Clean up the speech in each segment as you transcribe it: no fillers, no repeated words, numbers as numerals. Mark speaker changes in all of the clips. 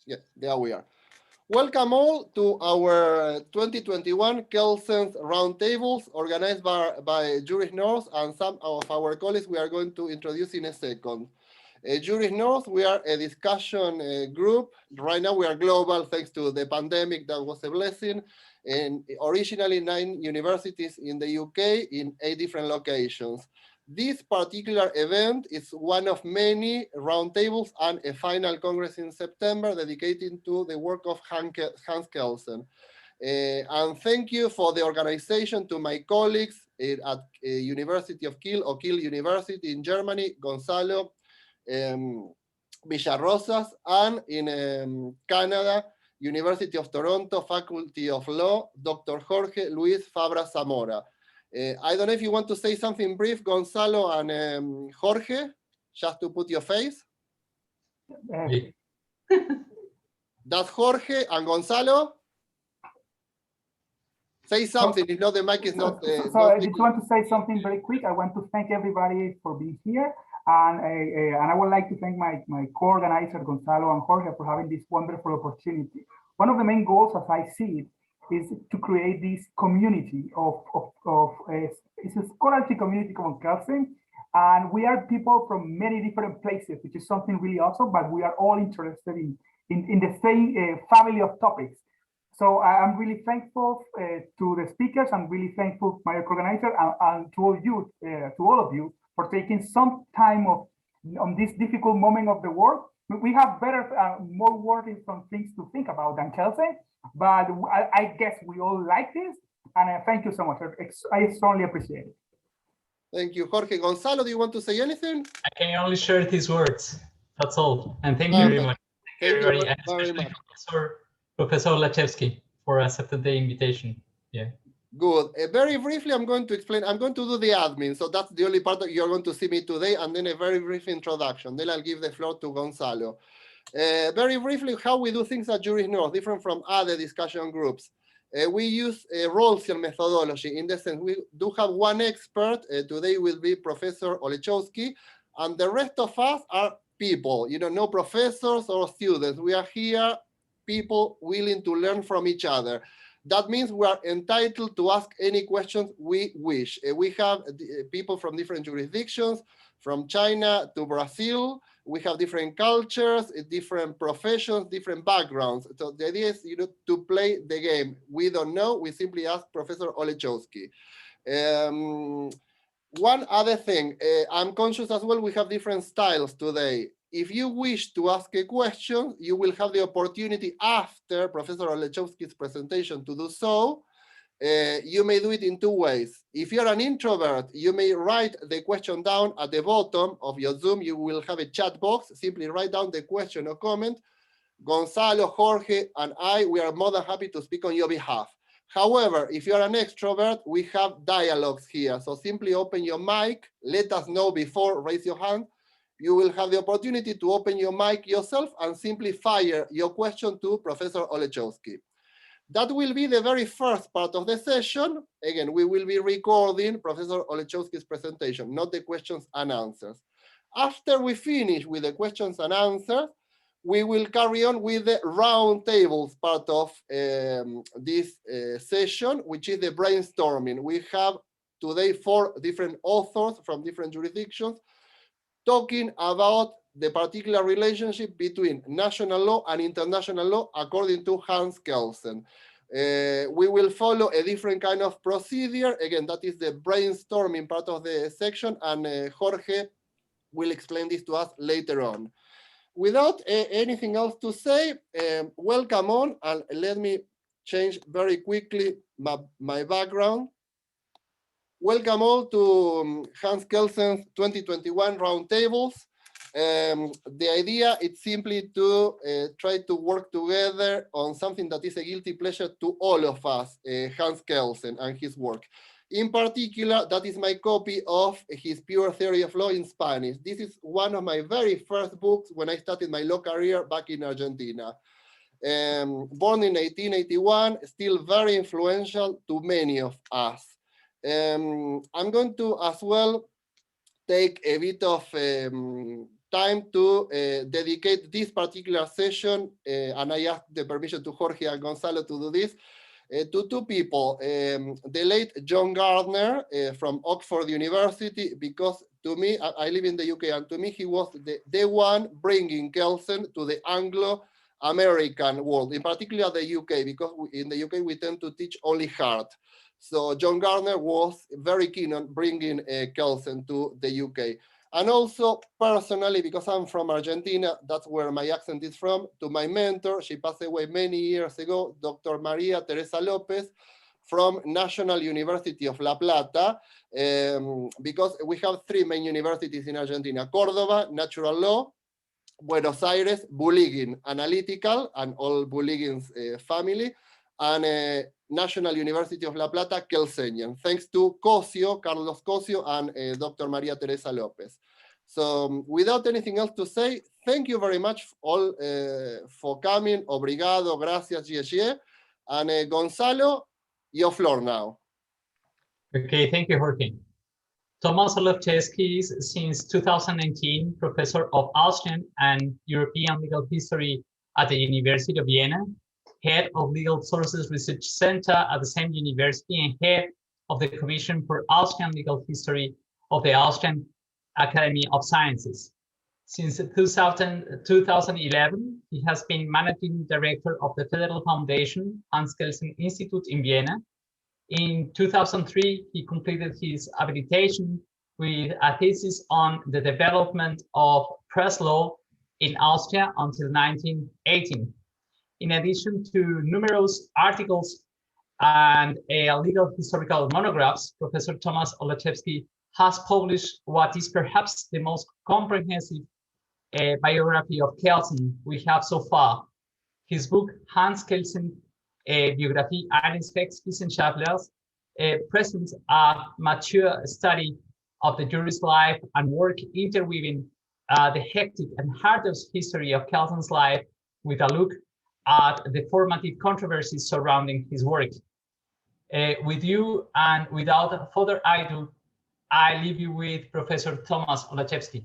Speaker 1: Yeah, there we are. Welcome all to our 2021 Kelsen's Roundtables organized by Juris North and some of our colleagues we are going to introduce in a second. Juris North, we are a discussion group. Right now we are global thanks to the pandemic, that was a blessing. And originally 9 universities in the UK in 8 different locations. This particular event is one of many roundtables and a final congress in September dedicated to the work of Hans Kelsen. And thank you for the organization to my colleagues at University of Kiel or Kiel University in Germany, Gonzalo Villarrosas, and in Canada, University of Toronto, Faculty of Law, Dr. Jorge Luis Fabra Zamora. I don't know if you want to say something brief, Gonzalo and Jorge, just to put your face. That's Jorge and Gonzalo. Say something, if not the mic is not...
Speaker 2: I just want to say something very quick. I want to thank everybody for being here. And I would like to thank my co-organizer, Gonzalo and Jorge, for having this wonderful opportunity. One of the main goals, as I see it, is to create this community it's a scholarly community called Kelsen, and we are people from many different places, which is something really awesome, but we are all interested in the same family of topics. So I'm really thankful to the speakers. I'm really thankful to my organizer and to all of you, for taking some time on this difficult moment of the world. We have more worthy some things to think about than Kelsen, but I guess we all like this, and thank you so much. I strongly appreciate it.
Speaker 1: Thank you, Jorge. Gonzalo, do you want to say anything?
Speaker 3: I can only share these words. That's all. And thank you very much.
Speaker 1: Thank you very,
Speaker 3: very
Speaker 1: much.
Speaker 3: Professor Olechowski for accepting the invitation. Yeah.
Speaker 1: Good. Very briefly, I'm going to explain. I'm going to do the admin, so that's the only part that you're going to see me today, and then a very brief introduction. Then I'll give the floor to Gonzalo. Very briefly, how we do things at Juris North, different from other discussion groups. We use a Rawlsian methodology. In the sense, we do have one expert. Today will be Professor Olechowski, and the rest of us are people. No professors or students. We are here, people willing to learn from each other. That means we are entitled to ask any questions we wish. We have people from different jurisdictions, from China to Brazil. We have different cultures, different professions, different backgrounds. So the idea is to play the game. We don't know, we simply ask Professor Olechowski. One other thing, I'm conscious as well, we have different styles today. If you wish to ask a question, you will have the opportunity after Professor Olechowski's presentation to do so. You may do it in 2 ways. If you're an introvert, you may write the question down at the bottom of your Zoom. You will have a chat box. Simply write down the question or comment. Gonzalo, Jorge, and we are more than happy to speak on your behalf. However, if you're an extrovert, we have dialogues here. So simply open your mic. Let us know before, raise your hand. You will have the opportunity to open your mic yourself and simply fire your question to Professor Olechowski. That will be the very first part of the session. Again, we will be recording Professor Olechowski's presentation, not the questions and answers. After we finish with the questions and answers, we will carry on with the roundtables part of this session, which is the brainstorming. We have today 4 different authors from different jurisdictions talking about the particular relationship between national law and international law according to Hans Kelsen. We will follow a different kind of procedure. Again, that is the brainstorming part of the section, and Jorge will explain this to us later on. Without anything else to say, welcome on, and let me change very quickly my background. Welcome all to Hans Kelsen's 2021 Roundtables. The idea is simply to try to work together on something that is a guilty pleasure to all of us, Hans Kelsen and his work. In particular, that is my copy of his Pure Theory of Law in Spanish. This is one of my very first books when I started my law career back in Argentina. Born in 1881, still very influential to many of us. I'm going to as well take a bit of time to dedicate this particular session, and I asked the permission to Jorge and Gonzalo to do this, to two people, the late John Gardner from Oxford University, because to me, I live in the UK, and to me he was the one bringing Kelsen to the Anglo-American world, in particular the UK, because in the UK we tend to teach only hard. So John Gardner was very keen on bringing Kelsen to the UK. And also personally, because I'm from Argentina, that's where my accent is from, to my mentor, she passed away many years ago, Dr. Maria Teresa Lopez, from National University of La Plata, because we have three main universities in Argentina: Córdoba, Natural Law; Buenos Aires, Bulligin, Analytical, and all Bulligin's family; and National University of La Plata, Kelsenian, thanks to Cosio, Carlos Cosio, and Dr. Maria Teresa Lopez. So without anything else to say, thank you very much all for coming. Obrigado, gracias, GSG. And Gonzalo, your floor now.
Speaker 3: Okay, thank you, Jorge. Thomas Olechowski is, since 2019, professor of Austrian and European legal history at the University of Vienna, head of Legal Sources Research Center at the same university, and head of the Commission for Austrian Legal History of the Austrian Academy of Sciences. Since 2011, he has been managing director of the Federal Foundation Hans Kelsen Institute in Vienna. In 2003, he completed his habilitation with a thesis on the development of press law in Austria until 1918. In addition to numerous articles and legal historical monographs, Professor Thomas Olechowski has published what is perhaps the most comprehensive biography of Kelsen we have so far. His book, Hans Kelsen, Biografie eines Rechtswissenschaftlers, presents a mature study of the Juris life and work, interweaving the hectic and hazardous history of Kelsen's life with a look at the formative controversies surrounding his work. With you and without further ado, I leave you with Professor Thomas Olechowski.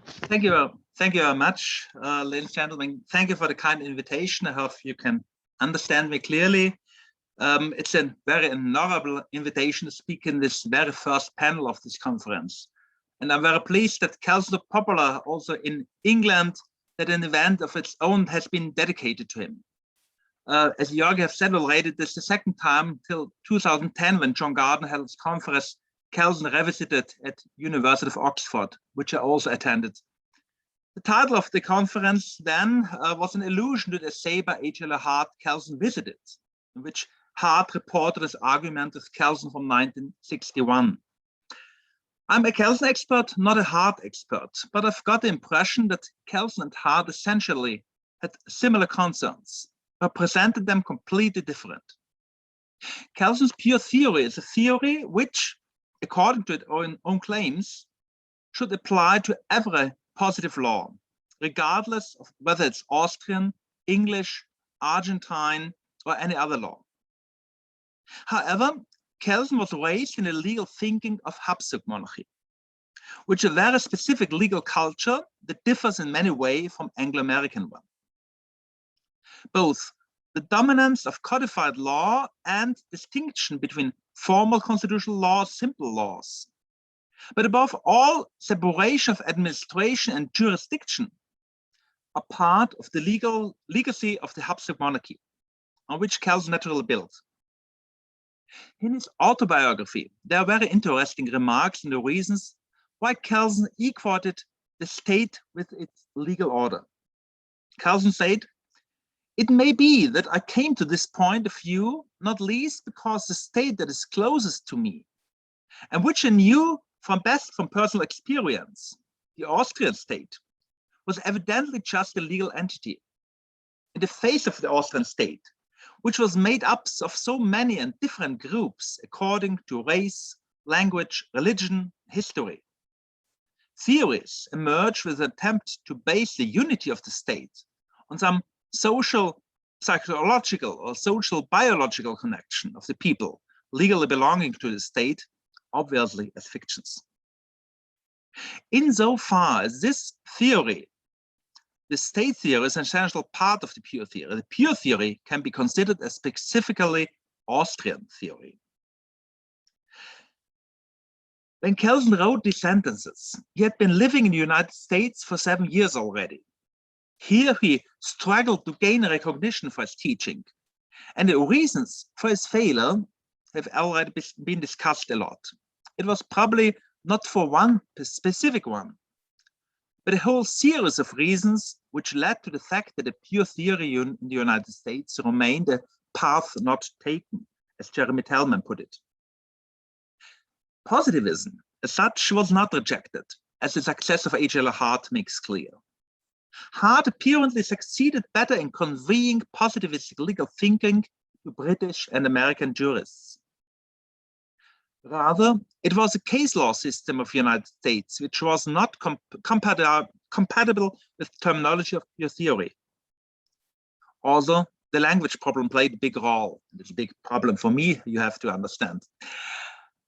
Speaker 4: Thank you very much, ladies and gentlemen. Thank you for the kind invitation. I hope you can understand me clearly. It's a very honorable invitation to speak in this very first panel of this conference. And I'm very pleased that Kelsen is so popular also in England, that an event of its own has been dedicated to him. As Jörg have said already, this is the second time till 2010 when John Gardner held his conference, Kelsen revisited at University of Oxford, which I also attended. The title of the conference then was an allusion to the essay by H.L. Hart, Kelsen Visited, in which Hart reported his argument with Kelsen from 1961. I'm a Kelsen expert, not a Hart expert, but I've got the impression that Kelsen and Hart essentially had similar concerns, but presented them completely different. Kelsen's pure theory is a theory which, according to its own claims, should apply to every positive law, regardless of whether it's Austrian, English, Argentine, or any other law. However, Kelsen was raised in the legal thinking of Habsburg monarchy, which is a very specific legal culture that differs in many ways from Anglo-American one. Both the dominance of codified law and distinction between formal constitutional law, simple laws, but above all, separation of administration and jurisdiction are part of the legacy of the Habsburg monarchy, on which Kelsen naturally built. In his autobiography, there are very interesting remarks in the reasons why Kelsen equated the state with its legal order. Kelsen said, "It may be that I came to this point of view, not least because the state that is closest to me, and which I knew from personal experience, the Austrian state, was evidently just a legal entity in the face of the Austrian state, which was made up of so many and different groups according to race, language, religion, history. Theories emerged with an attempt to base the unity of the state on some social, psychological, or social biological connection of the people legally belonging to the state, obviously as fictions. Insofar as this theory, the state theory, is an essential part of the pure theory, the pure theory can be considered as specifically Austrian theory. When Kelsen wrote these sentences, he had been living in the United States for 7 years already. Here he struggled to gain recognition for his teaching, and the reasons for his failure have already been discussed a lot. It was probably not for one specific one, but a whole series of reasons which led to the fact that the pure theory in the United States remained a path not taken, as Jeremy Tellman put it. Positivism, as such, was not rejected, as the success of H.L. Hart makes clear. Hart apparently succeeded better in conveying positivistic legal thinking to British and American jurists. Rather, it was a case law system of the United States which was not compatible with terminology of pure theory. Also, the language problem played a big role. It's a big problem for me, you have to understand.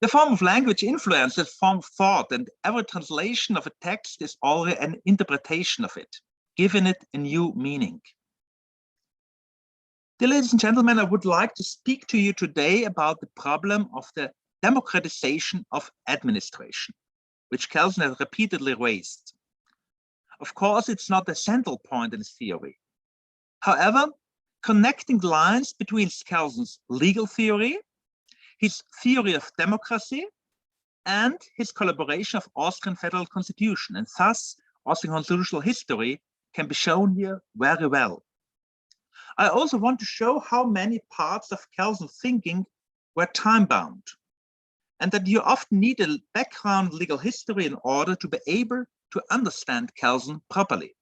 Speaker 4: The form of language influences the form of thought, and every translation of a text is already an interpretation of it, giving it a new meaning. Dear ladies and gentlemen, I would like to speak to you today about the problem of the democratization of administration, which Kelsen has repeatedly raised. Of course, it's not the central point in his theory. However, connecting the lines between Kelsen's legal theory, his theory of democracy, and his collaboration of Austrian federal constitution, and thus Austrian constitutional history, can be shown here very well. I also want to show how many parts of Kelsen's thinking were time-bound, and that you often need a background legal history in order to be able to understand Kelsen properly.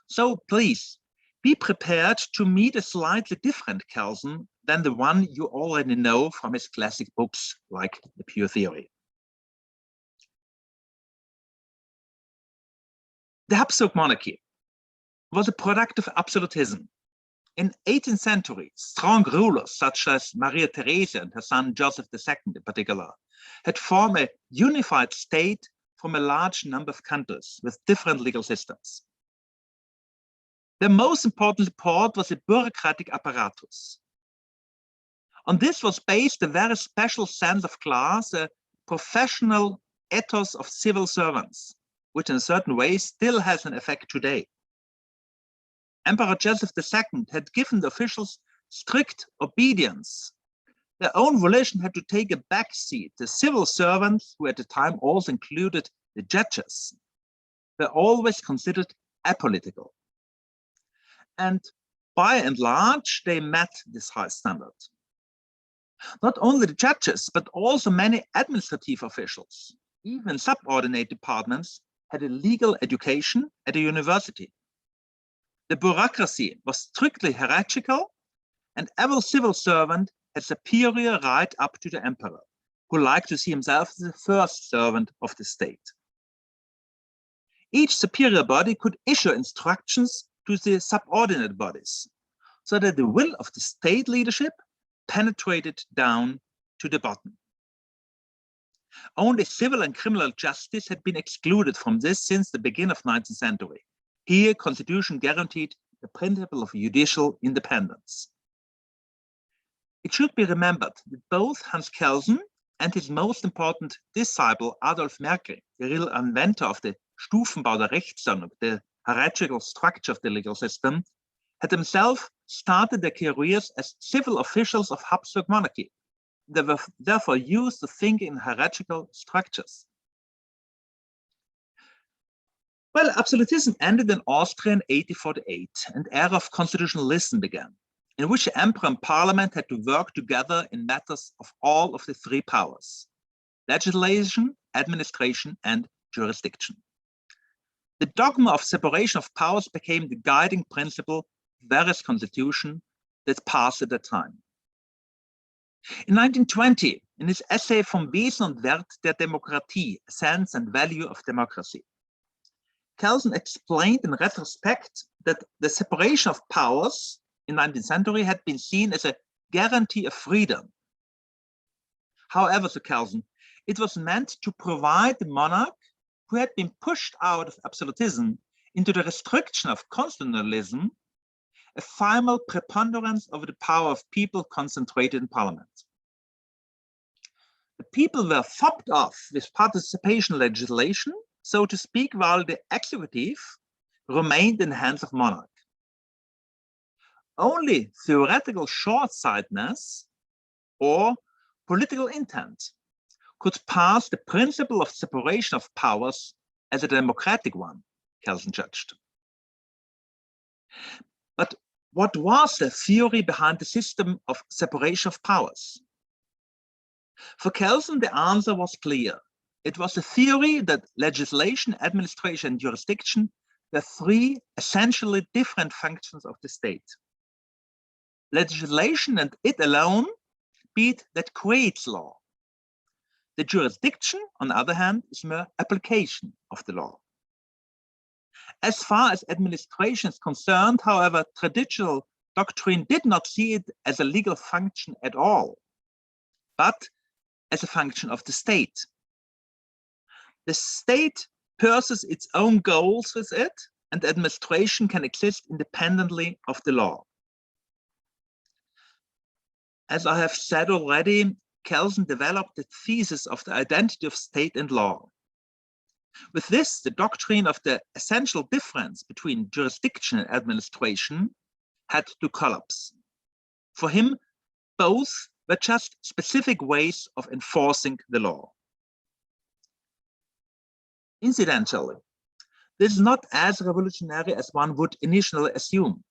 Speaker 4: So please, be prepared to meet a slightly different Kelsen than the one you already know from his classic books like The Pure Theory. The Habsburg monarchy was a product of absolutism. In 18th century, strong rulers such as Maria Theresa and her son Joseph II in particular had formed a unified state from a large number of countries with different legal systems. The most important support was a bureaucratic apparatus. On this was based a very special sense of class, a professional ethos of civil servants, which in a certain way still has an effect today. Emperor Joseph II had given the officials strict obedience. Their own volition had to take a back seat. The civil servants, who at the time also included the judges, were always considered apolitical. And by and large, they met this high standard. Not only the judges, but also many administrative officials, even subordinate departments, had a legal education at a university. The bureaucracy was strictly hierarchical, and every civil servant had superior right up to the emperor, who liked to see himself as the first servant of the state. Each superior body could issue instructions to the subordinate bodies, so that the will of the state leadership penetrated down to the bottom. Only civil and criminal justice had been excluded from this since the beginning of the 19th century. Here, constitution guaranteed the principle of judicial independence. It should be remembered that both Hans Kelsen and his most important disciple, Adolf Merkel, the real inventor of the Stufenbau der Rechtsordnung, the hierarchical structure of the legal system, had themselves started their careers as civil officials of Habsburg monarchy. They were therefore used to think in hierarchical structures. Well, absolutism ended in Austria in 1848, and an era of constitutionalism began, in which the emperor and parliament had to work together in matters of all of the three powers: legislation, administration, and jurisdiction. The dogma of separation of powers became the guiding principle of various constitutions that passed at that time. In 1920, in his essay Vom Wesen und Wert der Demokratie, Sense and Value of Democracy, Kelsen explained in retrospect that the separation of powers in the 19th century had been seen as a guarantee of freedom. However, to Kelsen, it was meant to provide the monarch who had been pushed out of absolutism into the restriction of constitutionalism, a final preponderance over the power of people concentrated in parliament. The people were fobbed off with participation legislation, so to speak, while the executive remained in the hands of monarch. Only theoretical short-sightedness or political intent could pass the principle of separation of powers as a democratic one, Kelsen judged. But what was the theory behind the system of separation of powers? For Kelsen, the answer was clear. It was a theory that legislation, administration, and jurisdiction were three essentially different functions of the state. Legislation and it alone be it that creates law. The jurisdiction, on the other hand, is mere application of the law. As far as administration is concerned, however, traditional doctrine did not see it as a legal function at all, but as a function of the state. The state pursues its own goals with it, and administration can exist independently of the law. As I have said already, Kelsen developed the thesis of the identity of state and law. With this, the doctrine of the essential difference between jurisdiction and administration had to collapse. For him, both were just specific ways of enforcing the law. Incidentally, this is not as revolutionary as one would initially assume.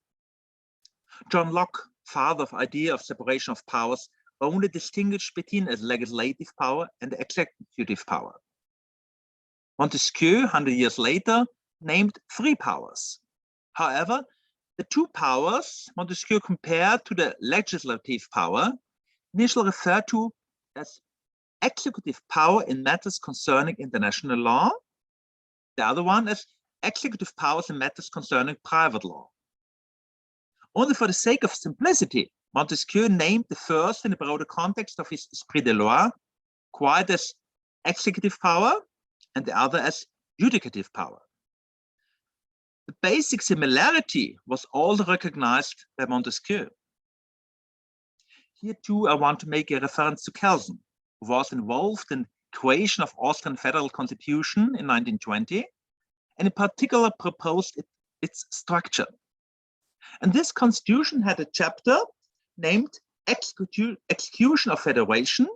Speaker 4: John Locke, father of the idea of separation of powers, only distinguished between a legislative power and the executive power. Montesquieu, 100 years later, named three powers. However, the two powers Montesquieu compared to the legislative power initially referred to as executive power in matters concerning international law, the other one as executive powers in matters concerning private law. Only for the sake of simplicity, Montesquieu named the first in the broader context of his Esprit de Loi quite as executive power and the other as judicative power. The basic similarity was also recognized by Montesquieu. Here too, I want to make a reference to Kelsen, who was involved in the creation of Austrian Federal Constitution in 1920, and in particular proposed its structure. And this constitution had a chapter named Execution of Federation,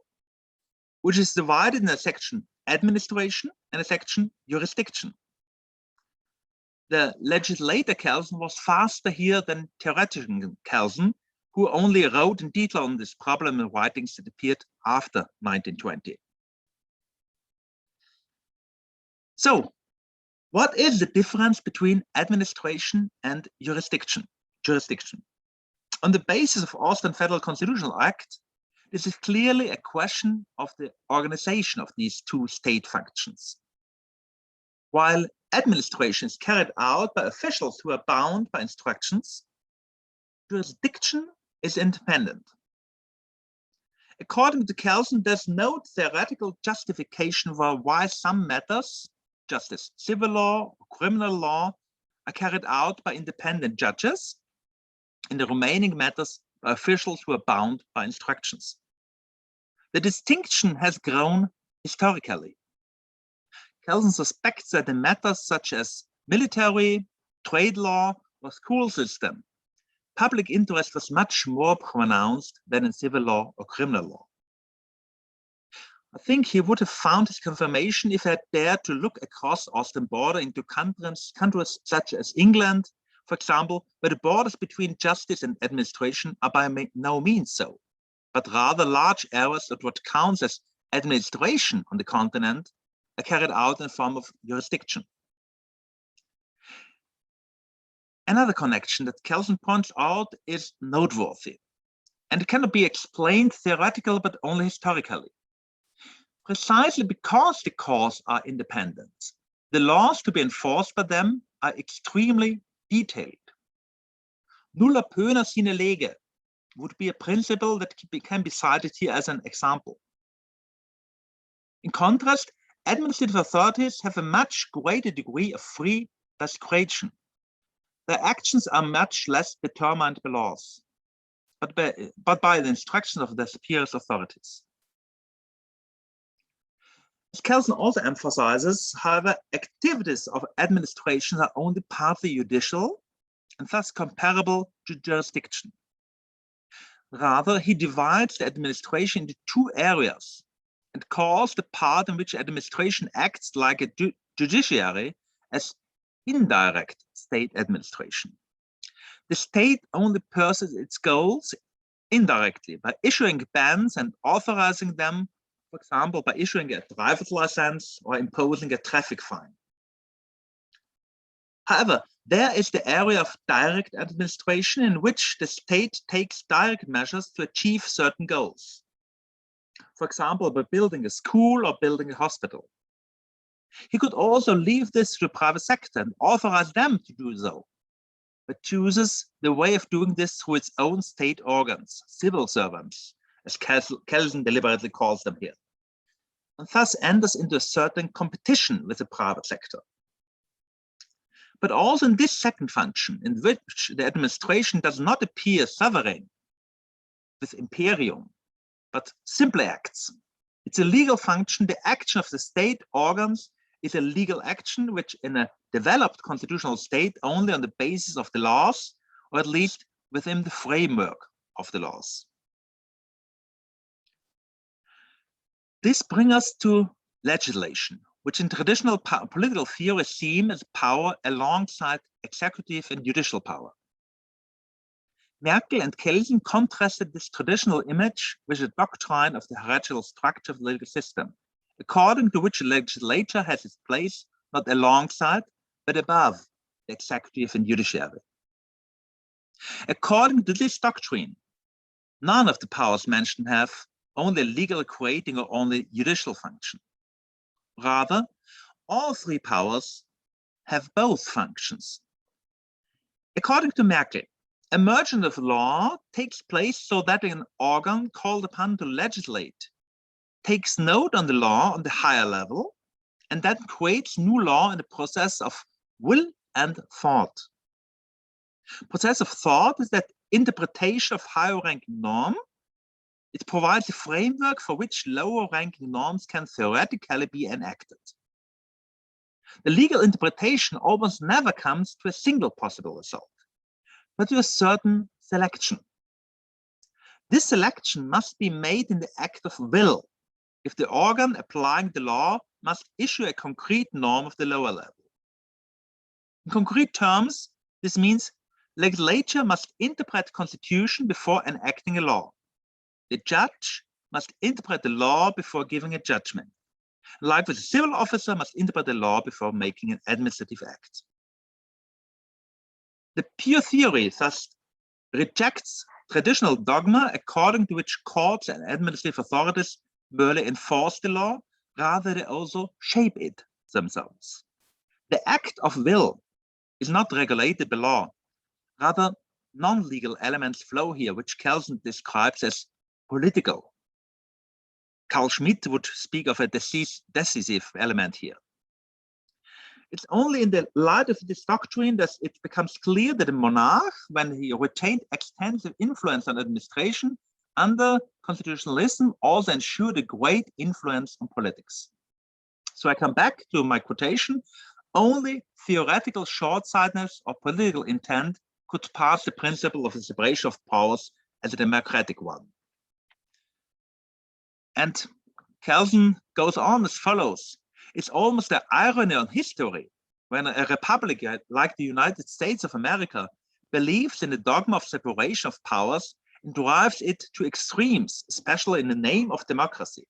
Speaker 4: which is divided in a section administration and a section jurisdiction. The legislator Kelsen was faster here than theoretician Kelsen, who only wrote in detail on this problem in writings that appeared after 1920. So, what is the difference between administration and jurisdiction? On the basis of Austrian Federal Constitutional Act, this is clearly a question of the organization of these two state functions. While administration is carried out by officials who are bound by instructions, jurisdiction is independent. According to Kelsen, there's no theoretical justification for why some matters, just as civil law or criminal law, are carried out by independent judges, and the remaining matters by officials who are bound by instructions. The distinction has grown historically. Kelsen suspects that in matters such as military, trade law, or school system, public interest was much more pronounced than in civil law or criminal law. I think he would have found his confirmation if he had dared to look across Austrian border into countries such as England, for example, where the borders between justice and administration are by no means so, but rather large areas of what counts as administration on the continent are carried out in the form of jurisdiction. Another connection that Kelsen points out is noteworthy, and it cannot be explained theoretically, but only historically. Precisely because the courts are independent, the laws to be enforced by them are extremely detailed. Nulla pöna sine lege would be a principle that can be cited here as an example. In contrast, administrative authorities have a much greater degree of free discretion. Their actions are much less determined by laws, but by the instruction of their superior authorities. As Kelsen also emphasizes, however, activities of administration are only partly judicial and thus comparable to jurisdiction. Rather, he divides the administration into two areas and calls the part in which administration acts like a judiciary as indirect state administration. The state only pursues its goals indirectly by issuing bans and authorizing them, for example, by issuing a driver's license or imposing a traffic fine. However, there is the area of direct administration in which the state takes direct measures to achieve certain goals. For example, by building a school or building a hospital. He could also leave this to the private sector and authorize them to do so, but chooses the way of doing this through its own state organs, civil servants, as Kelsen deliberately calls them here, and thus enters into a certain competition with the private sector. But also in this second function, in which the administration does not appear sovereign with imperium, but simply acts. It's a legal function. The action of the state organs is a legal action, which in a developed constitutional state only on the basis of the laws, or at least within the framework of the laws. This brings us to legislation, which in traditional political theory is seen as power alongside executive and judicial power. Merkel and Kelsen contrasted this traditional image with the doctrine of the hierarchical structure of the legal system, according to which the legislature has its place not alongside, but above the executive and judiciary. According to this doctrine, none of the powers mentioned have only a legal creating or only judicial function. Rather, all three powers have both functions. According to Merkel, emergence of law takes place so that an organ called upon to legislate takes note on the law on the higher level and then creates new law in the process of will and thought. Process of thought is that interpretation of higher ranking norm. It provides a framework for which lower ranking norms can theoretically be enacted. The legal interpretation almost never comes to a single possible result, but to a certain selection. This selection must be made in the act of will, if the organ applying the law must issue a concrete norm of the lower level. In concrete terms, this means legislature must interpret constitution before enacting a law. The judge must interpret the law before giving a judgment. Likewise, a civil officer must interpret the law before making an administrative act. The pure theory thus rejects traditional dogma according to which courts and administrative authorities merely enforce the law, rather they also shape it themselves. The act of will is not regulated by law. Rather, non-legal elements flow here, which Kelsen describes as political. Carl Schmitt would speak of a decisive element here. It's only in the light of this doctrine that it becomes clear that the monarch, when he retained extensive influence on administration under constitutionalism, also ensured a great influence on politics. So I come back to my quotation: only theoretical short-sightedness or political intent could pass the principle of the separation of powers as a democratic one. And Kelsen goes on as follows: it's almost an irony on history when a republic like the United States of America believes in the dogma of separation of powers and drives it to extremes, especially in the name of democracy.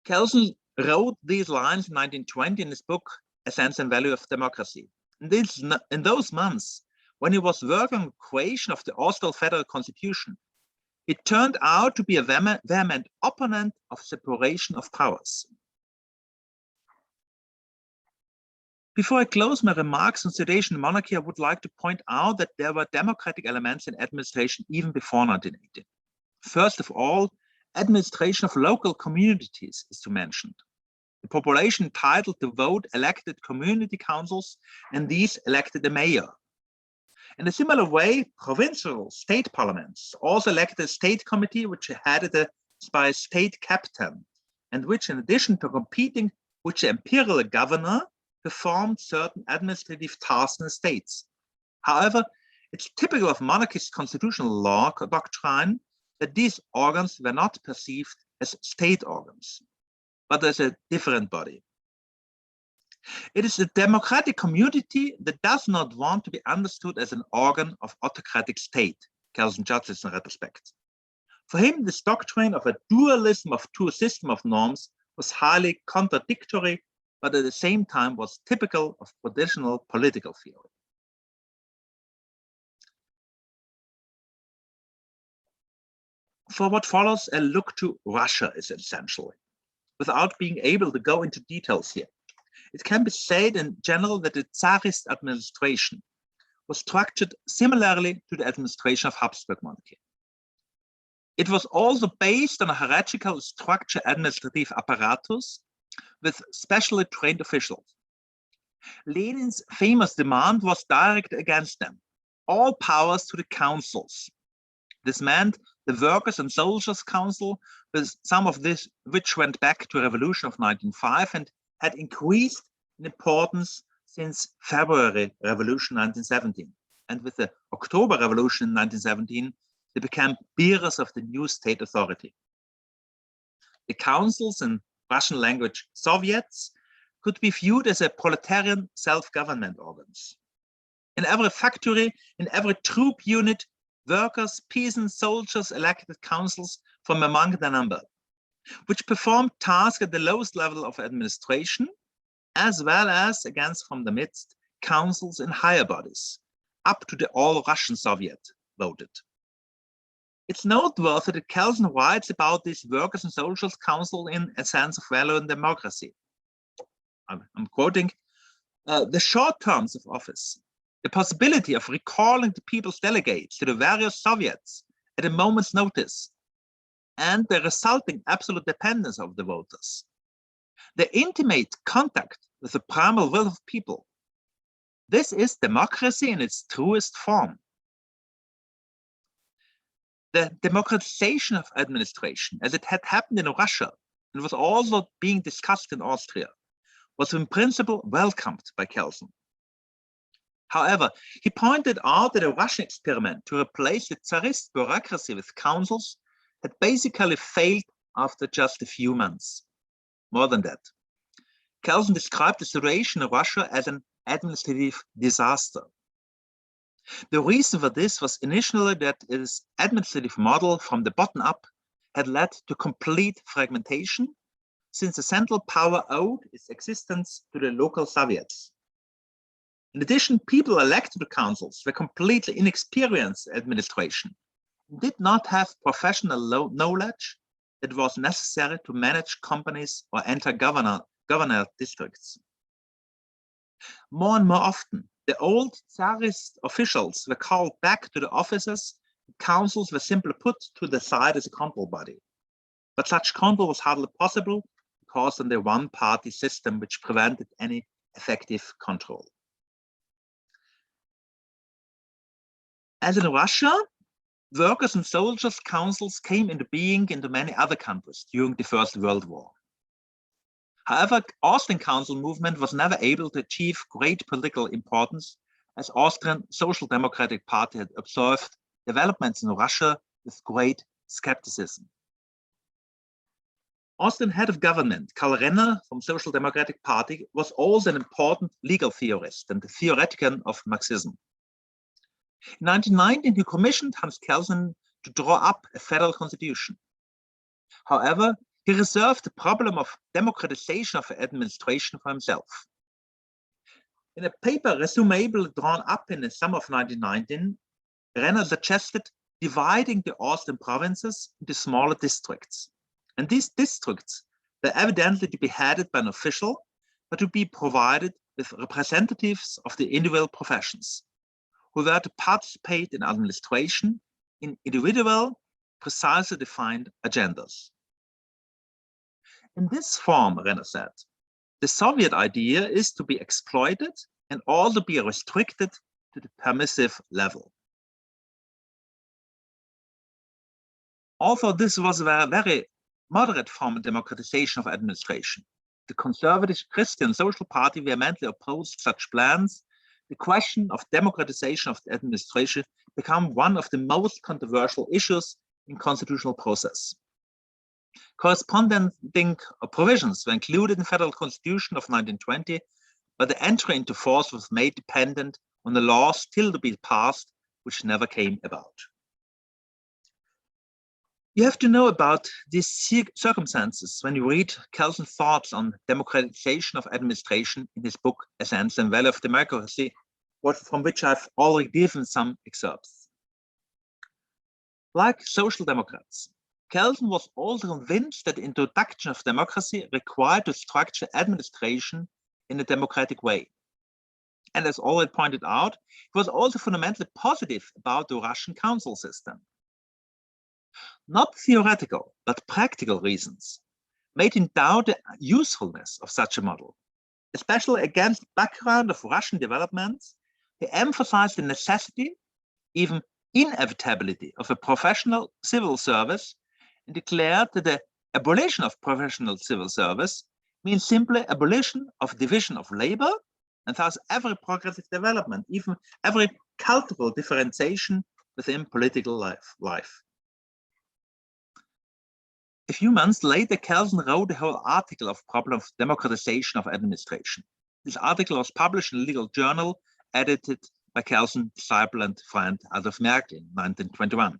Speaker 4: Kelsen wrote these lines in 1920 in his book, A Sense and Value of Democracy. In those months, when he was working on the creation of the Austral Federal Constitution, he turned out to be a vehement opponent of separation of powers. Before I close my remarks on sedation and monarchy, I would like to point out that there were democratic elements in administration even before 1918. First of all, Administration of local communities is to mention. The population entitled to vote elected community councils, and these elected the mayor. In a similar way, provincial state parliaments also elected a state committee which headed by a state captain, and which, in addition to competing with the imperial governor, performed certain administrative tasks in the states. However, it's typical of monarchist constitutional law doctrine that these organs were not perceived as state organs, but as a different body. It is a democratic community that does not want to be understood as an organ of autocratic state, Kelsen judges in retrospect. For him, this doctrine of a dualism of two systems of norms was highly contradictory, but at the same time was typical of traditional political theory. For what follows, a look to Russia is essential. Without being able to go into details here, it can be said in general that the Tsarist administration was structured similarly to the administration of Habsburg monarchy. It was also based on a hierarchical structure administrative apparatus with specially trained officials. Lenin's famous demand was directed against them, all powers to the councils. This meant the Workers' and Soldiers' Council, with some of this which went back to the Revolution of 1905 and had increased in importance since February Revolution 1917. And with the October Revolution in 1917, they became bearers of the new state authority. The councils, in Russian language Soviets, could be viewed as a proletarian self-government organs. In every factory, in every troop unit, workers, peasants, soldiers elected councils from among the number, which performed tasks at the lowest level of administration, as well as, against from the midst, councils in higher bodies, up to the all-Russian Soviet voted. It's noteworthy that Kelsen writes about this Workers' and Soldiers' Council in A Sense of Value and Democracy. I'm quoting, the short terms of office, the possibility of recalling the people's delegates to the various Soviets at a moment's notice, and the resulting absolute dependence of the voters, the intimate contact with the primal will of people. This is democracy in its truest form. The democratization of administration, as it had happened in Russia and was also being discussed in Austria, was in principle welcomed by Kelsen. However, he pointed out that a Russian experiment to replace the Tsarist bureaucracy with councils had basically failed after just a few months. More than that, Kelsen described the situation in Russia as an administrative disaster. The reason for this was initially that its administrative model from the bottom up had led to complete fragmentation, since the central power owed its existence to the local Soviets. In addition, people elected to councils were completely inexperienced in administration, and did not have professional knowledge that was necessary to manage companies or enter governor districts. More and more often, the old Tsarist officials were called back to the offices, and councils were simply put to the side as a control body. But such control was hardly possible because of the one-party system which prevented any effective control. As in Russia, Workers' and Soldiers' Councils came into being into many other countries during the First World War. However, Austrian council movement was never able to achieve great political importance, as Austrian Social Democratic Party had observed developments in Russia with great skepticism. Austrian head of government, Karl Renner from Social Democratic Party, was also an important legal theorist and a theoretician of Marxism. In 1919, he commissioned Hans Kelsen to draw up a federal constitution. However, he reserved the problem of democratization of administration for himself. In a paper resumably drawn up in the summer of 1919, Renner suggested dividing the Austrian provinces into smaller districts. And these districts were evidently to be headed by an official, but to be provided with representatives of the individual professions, who were to participate in administration in individual precisely defined agendas. In this form, Renner said, the Soviet idea is to be exploited and also be restricted to the permissive level. Although this was a very moderate form of democratization of administration, the conservative Christian Social Party vehemently opposed such plans. The question of democratization of the administration became one of the most controversial issues in constitutional process. Corresponding provisions were included in the Federal Constitution of 1920, but the entry into force was made dependent on the law still to be passed, which never came about. You have to know about these circumstances when you read Kelsen's thoughts on democratization of administration in his book Essence and Value of Democracy, from which I've already given some excerpts. Like social democrats, Kelsen was also convinced that the introduction of democracy required to structure administration in a democratic way. And as already pointed out, he was also fundamentally positive about the Russian council system. Not theoretical, but practical reasons made him doubt the usefulness of such a model. Especially against the background of Russian developments, he emphasized the necessity, even inevitability, of a professional civil service and declared that the abolition of professional civil service means simply abolition of division of labor and thus every progressive development, even every cultural differentiation within political life. A few months later, Kelsen wrote a whole article of problem of democratization of administration. This article was published in a legal journal, edited by Kelsen's disciple and friend Adolf Merkel in 1921.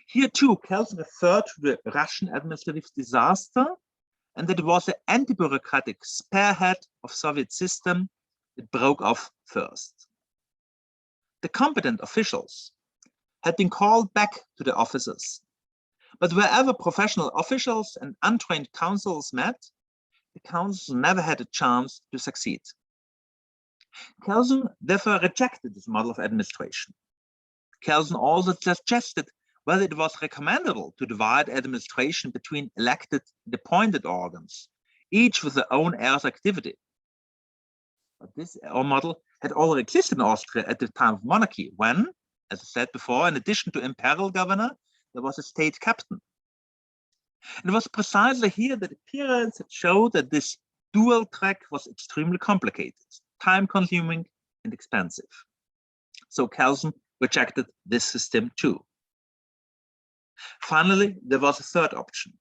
Speaker 4: Here too, Kelsen referred to the Russian administrative disaster and that it was the anti-bureaucratic spearhead of Soviet system that broke off first. The competent officials had been called back to the offices. But wherever professional officials and untrained councils met, the councils never had a chance to succeed. Kelsen therefore rejected this model of administration. Kelsen also suggested whether it was recommendable to divide administration between elected and appointed organs, each with their own areas of activity. But this model had already existed in Austria at the time of monarchy, when, as I said before, in addition to imperial governor, there was a state captain. And it was precisely here that appearance had showed that this dual track was extremely complicated, time-consuming, and expensive. So Kelsen rejected this system too. Finally, there was a third option.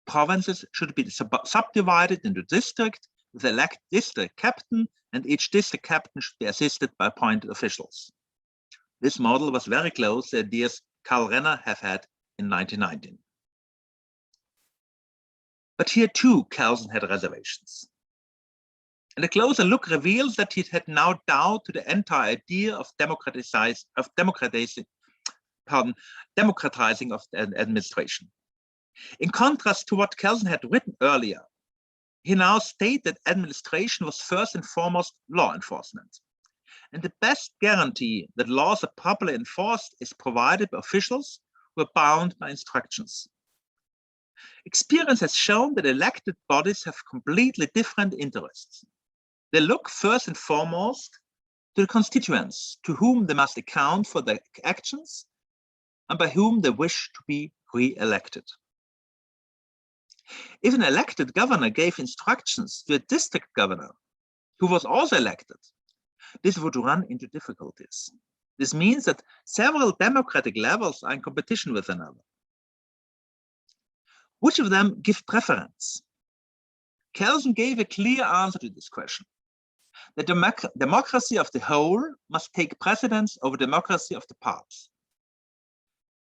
Speaker 4: Provinces should be subdivided into districts with an elected district captain, and each district captain should be assisted by appointed officials. This model was very close to the ideas Karl Renner have had in 1919. But here too, Kelsen had reservations. And a closer look reveals that he had now doubt to the entire idea of democratizing of the administration. In contrast to what Kelsen had written earlier, he now stated that administration was first and foremost law enforcement. And the best guarantee that laws are properly enforced is provided by officials who are bound by instructions. Experience has shown that elected bodies have completely different interests. They look first and foremost to the constituents, to whom they must account for their actions and by whom they wish to be re-elected. If an elected governor gave instructions to a district governor who was also elected, this would run into difficulties. This means that several democratic levels are in competition with another. Which of them give preference? Kelsen gave a clear answer to this question. The democracy of the whole must take precedence over democracy of the parts.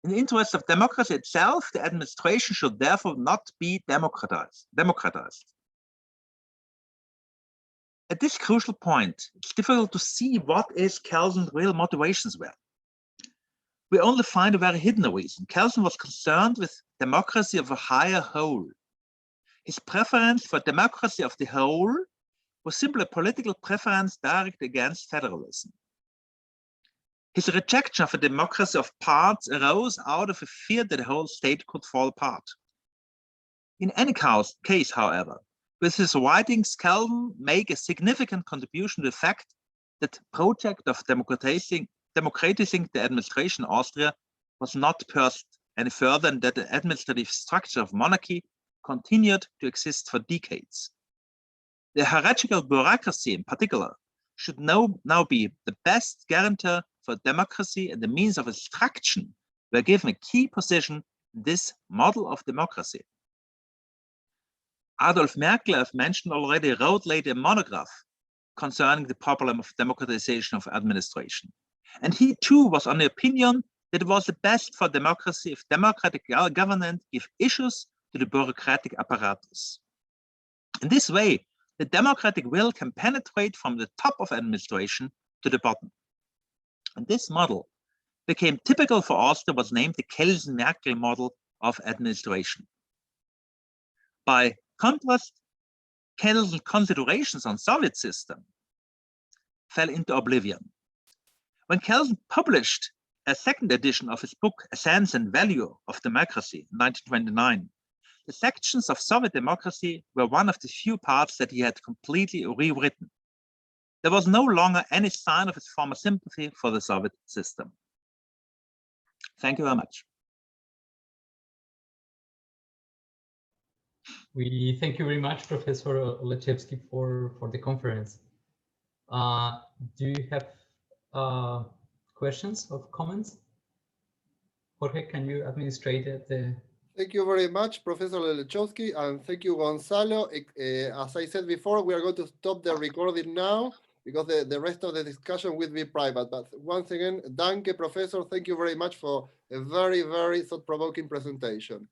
Speaker 4: In the interest of democracy itself, the administration should therefore not be democratized. At this crucial point, it's difficult to see what is Kelsen's real motivations were. We only find a very hidden reason. Kelsen was concerned with democracy of a higher whole. His preference for democracy of the whole was simply a political preference directed against federalism. His rejection of a democracy of parts arose out of a fear that the whole state could fall apart. In any case, however, with his writings, Kelsen made a significant contribution to the fact that the project of democratizing the administration in Austria was not pursued any further, and that the administrative structure of monarchy continued to exist for decades. The hierarchical bureaucracy in particular should now be the best guarantor for democracy, and the means of extraction were given a key position in this model of democracy. Adolf Merkel, I've mentioned already, wrote later a monograph concerning the problem of democratization of administration. And he too was on the opinion that it was the best for democracy if democratic government give issues to the bureaucratic apparatus. In this way, the democratic will can penetrate from the top of administration to the bottom. And this model became typical for Austria, was named the Kelsen-Merkel model of administration. By contrast, Kelsen's considerations on Soviet system fell into oblivion. When Kelsen published a second edition of his book, Essence and Value of Democracy, in 1929, the sections of Soviet democracy were one of the few parts that he had completely rewritten. There was no longer any sign of his former sympathy for the Soviet system. Thank you very much.
Speaker 3: We thank you very much, Professor Olechowski, for the conference. Do you have questions or comments? Jorge, can you administrate the...
Speaker 1: Thank you very much, Professor Olechowski, and thank you, Gonzalo. As I said before, we are going to stop the recording now because the rest of the discussion will be private. But once again, danke, Professor. Thank you very much for a very, very thought-provoking presentation.